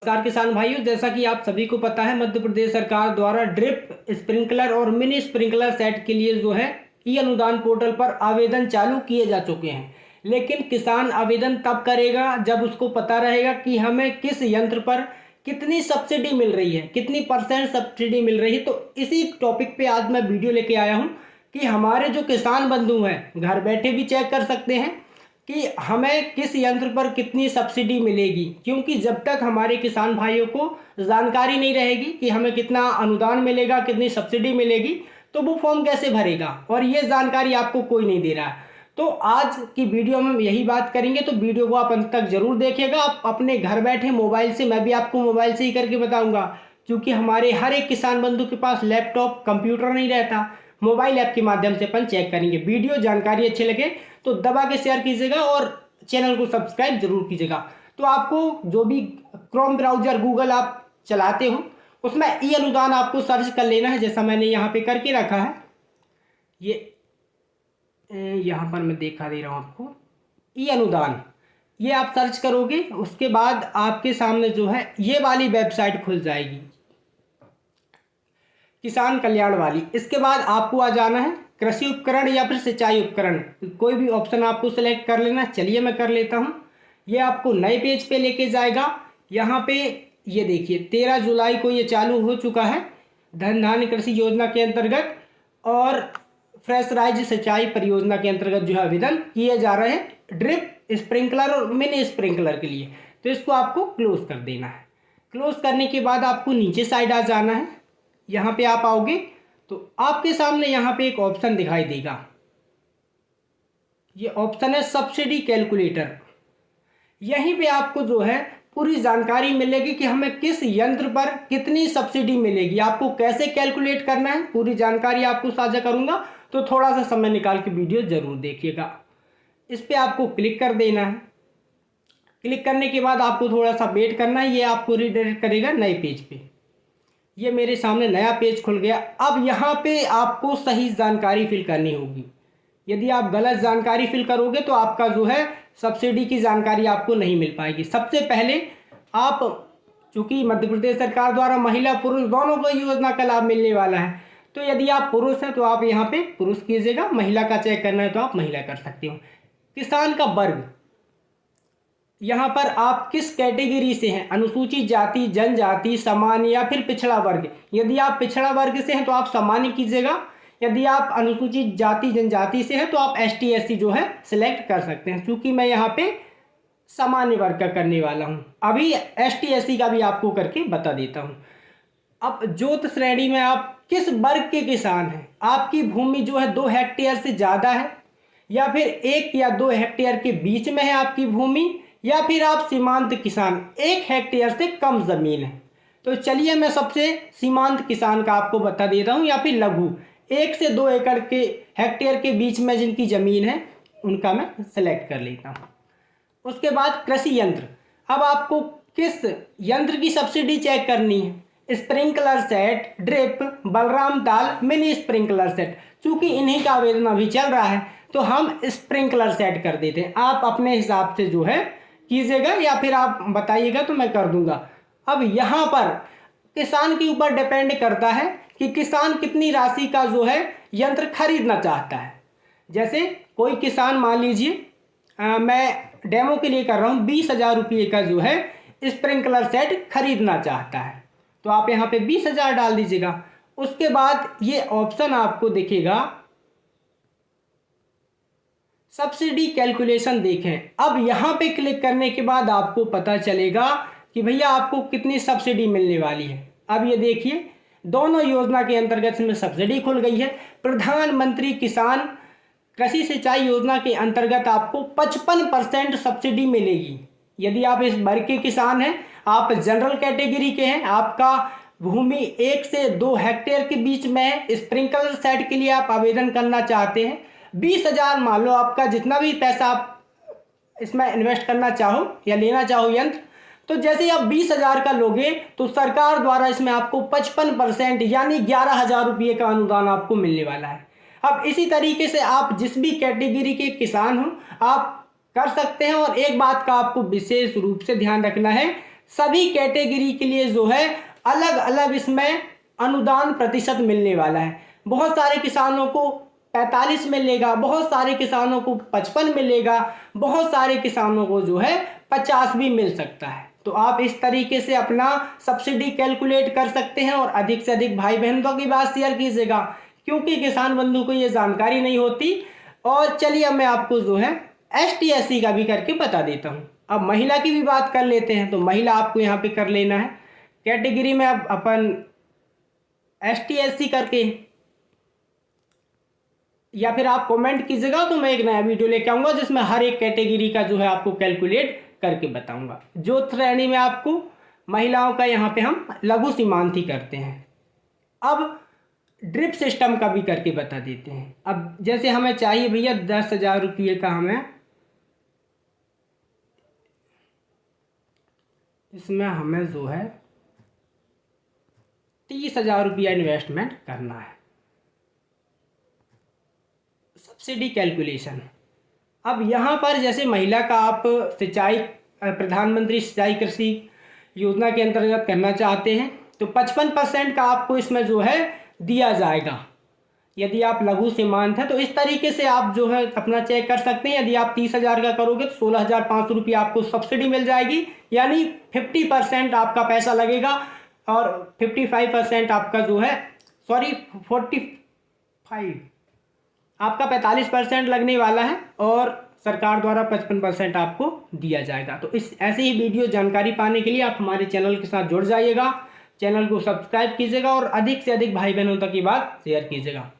नमस्कार किसान भाइयों, जैसा कि आप सभी को पता है मध्य प्रदेश सरकार द्वारा ड्रिप स्प्रिंकलर और मिनी स्प्रिंकलर सेट के लिए जो है ई अनुदान पोर्टल पर आवेदन चालू किए जा चुके हैं। लेकिन किसान आवेदन तब करेगा जब उसको पता रहेगा कि हमें किस यंत्र पर कितनी सब्सिडी मिल रही है, कितनी % सब्सिडी मिल रही है। तो इसी टॉपिक पे आज मैं वीडियो लेके आया हूँ कि हमारे जो किसान बंधु हैं घर बैठे भी चेक कर सकते हैं कि हमें किस यंत्र पर कितनी सब्सिडी मिलेगी, क्योंकि जब तक हमारे किसान भाइयों को जानकारी नहीं रहेगी कि हमें कितना अनुदान मिलेगा, कितनी सब्सिडी मिलेगी, तो वो फॉर्म कैसे भरेगा, और ये जानकारी आपको कोई नहीं दे रहा है। तो आज की वीडियो में हम यही बात करेंगे, तो वीडियो को आप अंत तक जरूर देखिएगा। आप अपने घर बैठे मोबाइल से, मैं भी आपको मोबाइल से ही करके बताऊंगा, क्योंकि हमारे हर एक किसान बंधु के पास लैपटॉप कंप्यूटर नहीं रहता। मोबाइल ऐप के माध्यम से अपन चेक करेंगे। वीडियो जानकारी अच्छी लगे तो दबा के शेयर कीजिएगा और चैनल को सब्सक्राइब जरूर कीजिएगा। तो आपको जो भी क्रोम ब्राउजर, गूगल आप चलाते हो, उसमें ई अनुदान आपको सर्च कर लेना है, जैसा मैंने यहाँ पे करके रखा है। ये यहाँ पर मैं दिखा दे रहा हूँ आपको, ई अनुदान, ये आप सर्च करोगे, उसके बाद आपके सामने जो है ये वाली वेबसाइट खुल जाएगी, किसान कल्याण वाली। इसके बाद आपको आ जाना है कृषि उपकरण या फिर सिंचाई उपकरण, कोई भी ऑप्शन आपको सेलेक्ट कर लेना। चलिए मैं कर लेता हूँ। ये आपको नए पेज पे लेके जाएगा। यहाँ पे ये देखिए 13 जुलाई को ये चालू हो चुका है धन धान्य कृषि योजना के अंतर्गत, और फ्रेश राइज सिंचाई परियोजना के अंतर्गत जो है आवेदन किए जा रहे हैं ड्रिप स्प्रिंकलर और मिनी स्प्रिंकलर के लिए। तो इसको आपको क्लोज कर देना है। क्लोज करने के बाद आपको नीचे साइड आ जाना है। यहाँ पे आप आओगे तो आपके सामने यहाँ पे एक ऑप्शन दिखाई देगा, ये ऑप्शन है सब्सिडी कैलकुलेटर। यहीं पे आपको जो है पूरी जानकारी मिलेगी कि हमें किस यंत्र पर कितनी सब्सिडी मिलेगी, आपको कैसे कैलकुलेट करना है, पूरी जानकारी आपको साझा करूंगा। तो थोड़ा सा समय निकाल के वीडियो जरूर देखिएगा। इस पे आपको क्लिक कर देना है। क्लिक करने के बाद आपको थोड़ा सा वेट करना है, ये आपको रिडायरेक्ट करेगा नए पेज पे। ये मेरे सामने नया पेज खुल गया। अब यहाँ पे आपको सही जानकारी फिल करनी होगी। यदि आप गलत जानकारी फिल करोगे तो आपका जो है सब्सिडी की जानकारी आपको नहीं मिल पाएगी। सबसे पहले आप, चूंकि मध्य प्रदेश सरकार द्वारा महिला पुरुष दोनों को योजना का लाभ मिलने वाला है, तो यदि आप पुरुष हैं तो आप यहाँ पे पुरुष कीजिएगा, महिला का चेक करना है तो आप महिला कर सकते हो। किसान का वर्ग, यहाँ पर आप किस कैटेगरी से हैं, अनुसूचित जाति, जनजाति, सामान्य या फिर पिछड़ा वर्ग। यदि आप पिछड़ा वर्ग से हैं तो आप सामान्य कीजिएगा। यदि आप अनुसूचित जाति जनजाति से हैं तो आप ST SC जो है सिलेक्ट कर सकते हैं। क्योंकि मैं यहाँ पे सामान्य वर्ग का करने वाला हूँ, अभी ST SC का भी आपको करके बता देता हूँ। अब जोत श्रेणी में आप किस वर्ग के किसान हैं, आपकी भूमि जो है 2 हेक्टेयर से ज़्यादा है, या फिर 1 या 2 हेक्टेयर के बीच में है आपकी भूमि, या फिर आप सीमांत किसान, 1 हेक्टेयर से कम जमीन है। तो चलिए मैं सबसे सीमांत किसान का आपको बता देता हूँ, या फिर लघु 1 से 2 एकड़ के हेक्टेयर के बीच में जिनकी जमीन है उनका मैं सेलेक्ट कर लेता हूँ। उसके बाद कृषि यंत्र, अब आपको किस यंत्र की सब्सिडी चेक करनी है, स्प्रिंकलर सेट, ड्रिप, बलराम ताल, मिनी स्प्रिंकलर सेट। चूंकि इन्हीं का आवेदन अभी चल रहा है तो हम स्प्रिंकलर सेट कर देते हैं। आप अपने हिसाब से जो है कीजिएगा, या फिर आप बताइएगा तो मैं कर दूंगा। अब यहाँ पर किसान के ऊपर डिपेंड करता है कि किसान कितनी राशि का जो है यंत्र खरीदना चाहता है। जैसे कोई किसान, मान लीजिए मैं डेमो के लिए कर रहा हूँ, 20,000 रुपये का जो है स्प्रिंकलर सेट खरीदना चाहता है, तो आप यहाँ पे 20,000 डाल दीजिएगा। उसके बाद ये ऑप्शन आपको दिखेगा सब्सिडी कैलकुलेशन। देखें, अब यहाँ पे क्लिक करने के बाद आपको पता चलेगा कि भैया आपको कितनी सब्सिडी मिलने वाली है। अब ये देखिए दोनों योजना के अंतर्गत में सब्सिडी खुल गई है। प्रधानमंत्री किसान कृषि सिंचाई योजना के अंतर्गत आपको 55% सब्सिडी मिलेगी। यदि आप इस वर्ग के किसान हैं, आप जनरल कैटेगरी के हैं, आपका भूमि 1 से 2 हेक्टेयर के बीच में है, स्प्रिंकलर सेट के लिए आप आवेदन करना चाहते हैं, 20,000 मान लो आपका जितना भी पैसा आप इसमें इन्वेस्ट करना चाहो या लेना चाहो यंत्र, तो जैसे ही आप 20,000 का लोगे तो सरकार द्वारा इसमें आपको 55% यानी 11,000 रुपये का अनुदान आपको मिलने वाला है। अब इसी तरीके से आप जिस भी कैटेगरी के किसान हो आप कर सकते हैं। और एक बात का आपको विशेष रूप से ध्यान रखना है, सभी कैटेगरी के लिए जो है अलग अलग इसमें अनुदान प्रतिशत मिलने वाला है। बहुत सारे किसानों को 45 मिलेगा, बहुत सारे किसानों को 55 मिलेगा, बहुत सारे किसानों को जो है 50 भी मिल सकता है। तो आप इस तरीके से अपना सब्सिडी कैलकुलेट कर सकते हैं और अधिक से अधिक भाई बहनों की बात शेयर कीजिएगा, क्योंकि किसान बंधु को ये जानकारी नहीं होती। और चलिए अब मैं आपको जो है ST SC का भी करके बता देता हूँ। अब महिला की भी बात कर लेते हैं। तो महिला आपको यहाँ पे कर लेना है कैटेगरी में, अब अपन ST SC करके, या फिर आप कमेंट कीजिएगा तो मैं एक नया वीडियो लेके आऊँगा जिसमें हर एक कैटेगरी का जो है आपको कैलकुलेट करके बताऊँगा। जो श्रेणी में आपको महिलाओं का यहाँ पे हम लघु सीमांत करते हैं। अब ड्रिप सिस्टम का भी करके बता देते हैं। अब जैसे हमें चाहिए भैया 10,000 रुपये का, हमें इसमें हमें जो है 30,000 रुपया इन्वेस्टमेंट करना है। Subsidy calculation. अब यहाँ पर जैसे महिला का आप सिंचाई प्रधानमंत्री सिंचाई कृषि योजना के अंतर्गत करना चाहते हैं तो 55% का आपको इसमें जो है दिया जाएगा यदि आप लघु सीमांत है। तो इस तरीके से आप जो है अपना चेक कर सकते हैं। यदि आप 30,000 का करोगे तो 16,500 रुपये आपको सब्सिडी मिल जाएगी, यानी 50% आपका पैसा लगेगा और 55% आपका जो है 45 आपका 45% लगने वाला है और सरकार द्वारा 55% आपको दिया जाएगा। तो इस ऐसे ही वीडियो जानकारी पाने के लिए आप हमारे चैनल के साथ जुड़ जाइएगा, चैनल को सब्सक्राइब कीजिएगा और अधिक से अधिक भाई बहनों तक की बात शेयर कीजिएगा।